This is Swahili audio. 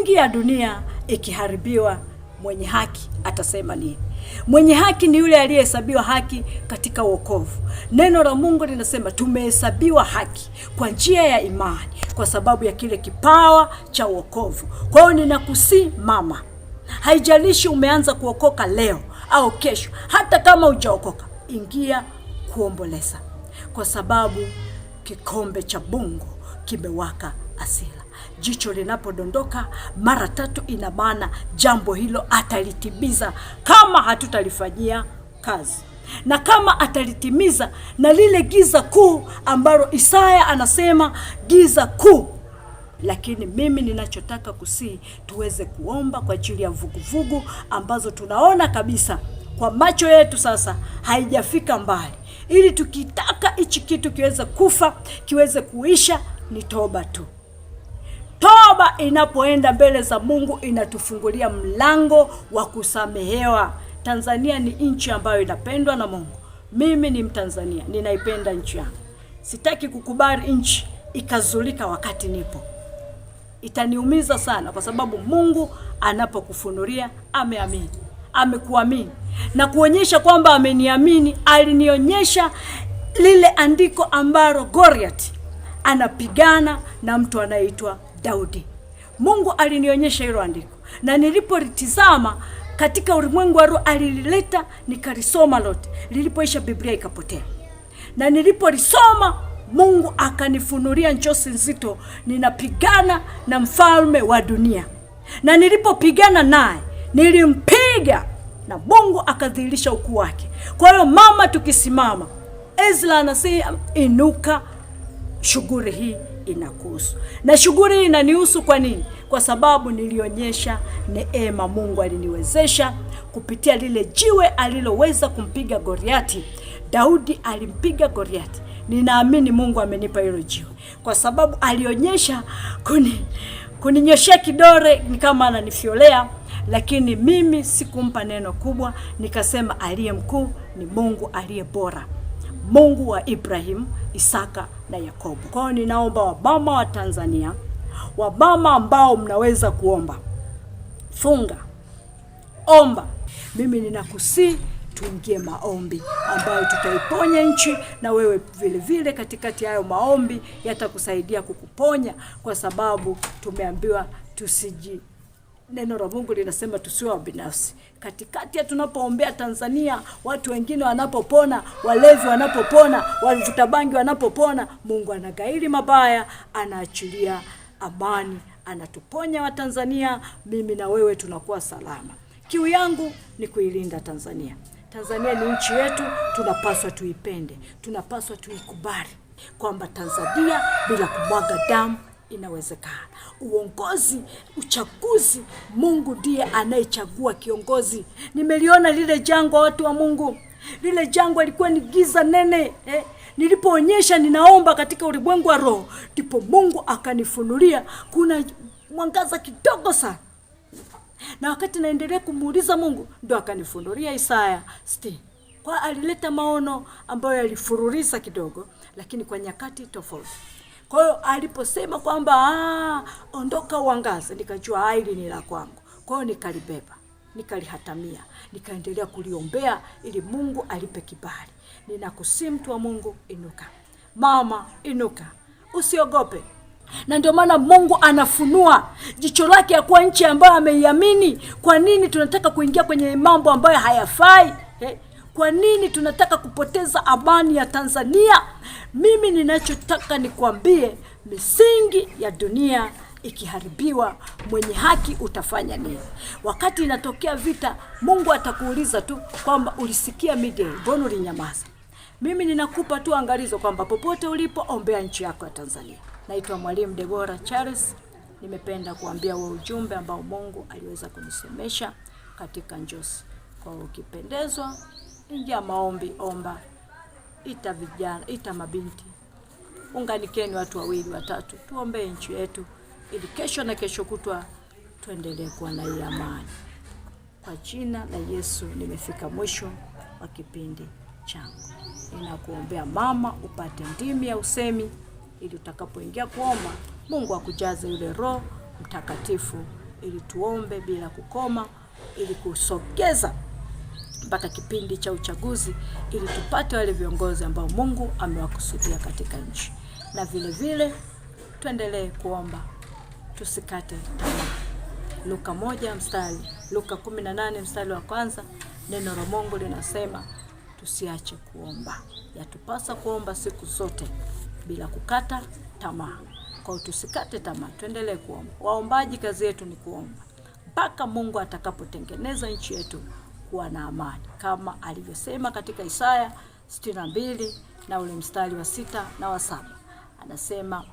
misingi ya dunia ikiharibiwa, mwenye haki atasema nini? Mwenye haki ni yule aliyehesabiwa haki katika wokovu. Neno la Mungu linasema tumehesabiwa haki kwa njia ya imani kwa sababu ya kile kipawa cha wokovu. Kwa hiyo ninakusii mama, haijalishi umeanza kuokoka leo au kesho, hata kama hujaokoka, ingia kuomboleza, kwa sababu kikombe cha Mungu kimewaka hasira. Jicho linapodondoka mara 3 ina maana jambo hilo atalitimiza kama hatutalifanyia kazi. Na kama atalitimiza na lile giza kuu ambalo Isaya anasema giza kuu. Lakini mimi ninachotaka kusii tuweze kuomba kwa ajili ya vuguvugu ambazo tunaona kabisa kwa macho yetu sasa haijafika mbali. Ili tukitaka hichi kitu kiweze kufa, kiweze kuisha, ni toba tu. Toba inapoenda mbele za Mungu inatufungulia mlango wa kusamehewa. Tanzania ni nchi ambayo inapendwa na Mungu. Mimi ni Mtanzania, ninaipenda nchi yangu. Sitaki kukubali nchi ikazulika wakati nipo. Itaniumiza sana kwa sababu Mungu anapokufunulia ameamini, amekuamini na kuonyesha kwamba ameniamini. Alinionyesha lile andiko ambalo Goliath anapigana na mtu anaitwa Daudi. Mungu alinionyesha hilo andiko, na nilipolitizama katika ulimwengu wa roho alilileta nikalisoma lote. Lilipoisha Biblia ikapotea. Na nilipolisoma Mungu akanifunulia njozi nzito, ninapigana na mfalme wa dunia. Na nilipopigana naye nilimpiga na Mungu akadhihirisha ukuu wake. Kwa hiyo mama, tukisimama, Ezra anasema inuka, shughuli hii inakuhusu. Na shughuli hii inanihusu kwa nini? Kwa sababu nilionyesha neema. Mungu aliniwezesha kupitia lile jiwe aliloweza kumpiga Goliathi. Daudi alimpiga Goliathi. Ninaamini Mungu amenipa hilo jiwe kwa sababu alionyesha kuninyoshia kidole ni kama ananifiolea, lakini mimi sikumpa neno kubwa. Nikasema aliye mkuu ni Mungu aliye bora, Mungu wa Ibrahim, Isaka na Yakobo. Kwa hiyo ninaomba wamama wa Tanzania, wamama ambao mnaweza kuomba, funga, omba. Mimi ninakusii tuingie maombi ambayo tutaiponya nchi, na wewe vile vile katikati hayo maombi yatakusaidia kukuponya, kwa sababu tumeambiwa neno la Mungu linasema tusiwe binafsi. Katikati ya tunapoombea Tanzania, watu wengine wanapopona, walevi wanapopona, wavuta bangi wanapopona, Mungu anagairi mabaya, anaachilia amani, anatuponya wa Tanzania. Mimi na wewe tunakuwa salama. Kiu yangu ni kuilinda Tanzania. Tanzania ni nchi yetu, tunapaswa tuipende, tunapaswa tuikubali kwamba Tanzania bila kumwaga damu inawezekana. Uongozi, uchaguzi, Mungu ndiye anayechagua kiongozi. Nimeliona lile jangwa, watu wa Mungu. Lile jangwa lilikuwa ni giza nene. Nilipoonyesha ninaomba katika ulimwengu wa roho, ndipo Mungu akanifunulia kuna mwangaza kidogo sana. Na wakati naendelea kumuuliza Mungu, ndo akanifunulia Isaya 60. Kwa alileta maono ambayo yalifururiza kidogo, lakini kwa nyakati tofauti. Kwa hiyo aliposema kwamba ondoka uangaze, nikajua hili ni la kwangu. Kwa hiyo nikalibeba, nikalihatamia, nikaendelea kuliombea ili Mungu alipe kibali. Ninakusii mtu wa Mungu, inuka. Mama, inuka. Usiogope. Na ndio maana Mungu anafunua jicho lake ya kwa nchi ambayo ameiamini. Kwa nini tunataka kuingia kwenye mambo ambayo hayafai? Kwa nini tunataka kupoteza amani ya Tanzania? Mimi ninachotaka nikwambie, misingi ya dunia ikiharibiwa, mwenye haki utafanya nini? Wakati inatokea vita, Mungu atakuuliza tu kwamba ulisikia Miguel, mbona ulinyamaza? Mimi ninakupa tu angalizo kwamba popote ulipo, ombea nchi yako ya Tanzania. Naitwa Mwalimu Deborah Charles. Nimependa kuambia wewe ujumbe ambao Mungu aliweza kunisemesha katika njozi. Kwa ukipendezwa, ingia maombi, omba, ita vijana, ita mabinti. Unganikeni watu 2 3, tuombe nchi yetu ili kesho na kesho kutwa tuendelee kuwa na amani. Kwa jina la Yesu nimefika mwisho wa kipindi changu. Ninakuombea mama upate ndimi ya usemi ili utakapoingia kuomba Mungu akujaze yule Roho Mtakatifu ili tuombe bila kukoma, ili kusogeza mpaka kipindi cha uchaguzi, ili tupate wale viongozi ambao Mungu amewakusudia katika nchi. Na vile vile tuendelee kuomba, tusikate tamaa. Luka 18 mstari wa kwanza, neno la Mungu linasema tusiache kuomba. Yatupasa kuomba siku zote bila kukata tamaa. Kwa hiyo tusikate tamaa, tuendelee kuomba. Waombaji kazi yetu ni kuomba mpaka Mungu atakapotengeneza nchi yetu kuwa na amani, kama alivyosema katika Isaya 62 na ule mstari wa 6 na wa 7. Anasema